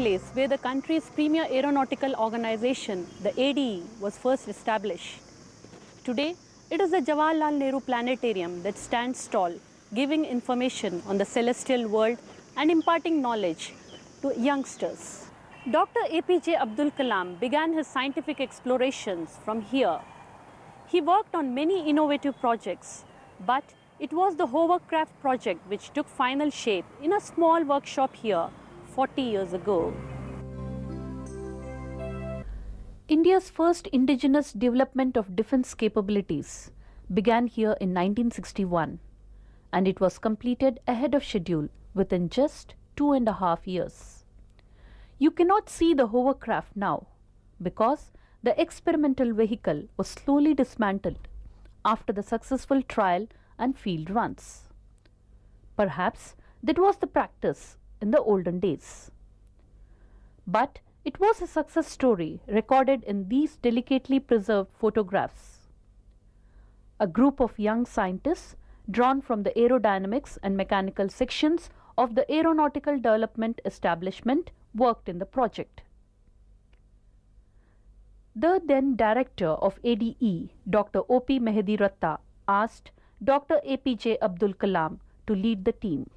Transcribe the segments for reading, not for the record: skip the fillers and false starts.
place where the country's premier aeronautical organization, the ADE, was first established. Today, it is the Jawaharlal Nehru Planetarium that stands tall, giving information on the celestial world and imparting knowledge to youngsters. Dr. A.P.J. Abdul Kalam began his scientific explorations from here. He worked on many innovative projects, but it was the hovercraft project which took final shape in a small workshop here 40 years ago. India's first indigenous development of defense capabilities began here in 1961, and it was completed ahead of schedule within just 2.5 years. You cannot see the hovercraft now because the experimental vehicle was slowly dismantled after the successful trial and field runs. Perhaps that was the practice in the olden days. But it was a success story recorded in these delicately preserved photographs. A group of young scientists drawn from the aerodynamics and mechanical sections of the Aeronautical Development Establishment worked in the project. The then director of ADE, Dr. O.P. Mehediratta, asked Dr. A.P.J. Abdul Kalam to lead the team.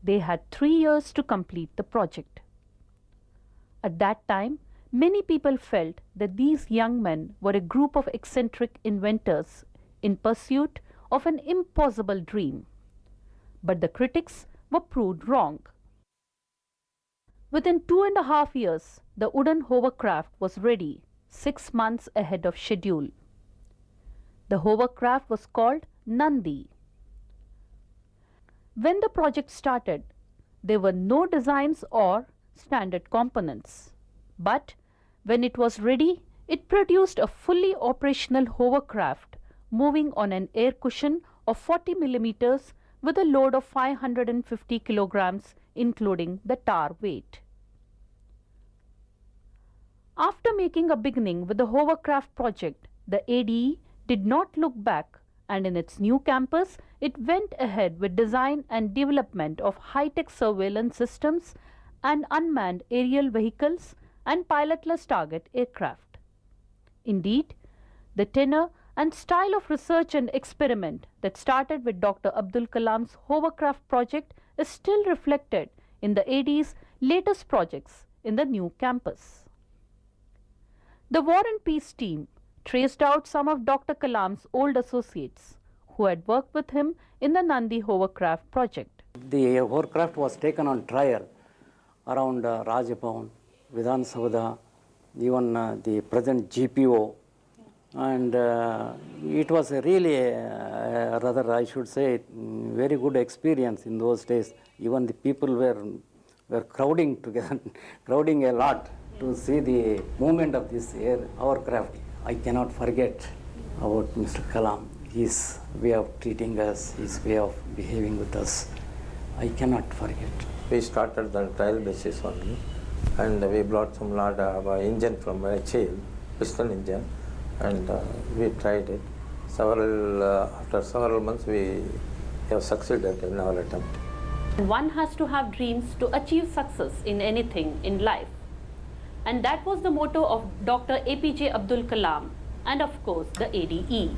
They had 3 years to complete the project. At that time, many people felt that these young men were a group of eccentric inventors in pursuit of an impossible dream. But the critics were proved wrong. Within 2.5 years, the wooden hovercraft was ready, 6 months ahead of schedule. The hovercraft was called Nandi. When the project started, there were no designs or standard components. But when it was ready, it produced a fully operational hovercraft moving on an air cushion of 40 millimeters with a load of 550 kilograms, including the tar weight. After making a beginning with the hovercraft project, the ADE did not look back, and in its new campus, it went ahead with design and development of high-tech surveillance systems and unmanned aerial vehicles and pilotless target aircraft. Indeed, the tenor and style of research and experiment that started with Dr. Abdul Kalam's hovercraft project is still reflected in the ADE's latest projects in the new campus. The War and Peace team traced out some of Dr. Kalam's old associates who had worked with him in the Nandi hovercraft project. The hovercraft was taken on trial around Rajbhavan, Vidhan Sabha, even the present GPO, and it was really rather, I should say, very good experience in those days. Even the people were crowding together, crowding a lot to see the movement of this hovercraft. I cannot forget about Mr. Kalam, his way of treating us, his way of behaving with us. I cannot forget. We started the trial basis only, and we brought some lot of engine from HAL, piston engine, and we tried it. After several months, we have succeeded in our attempt. One has to have dreams to achieve success in anything in life. And that was the motto of Dr. A.P.J. Abdul Kalam and, of course, the ADE.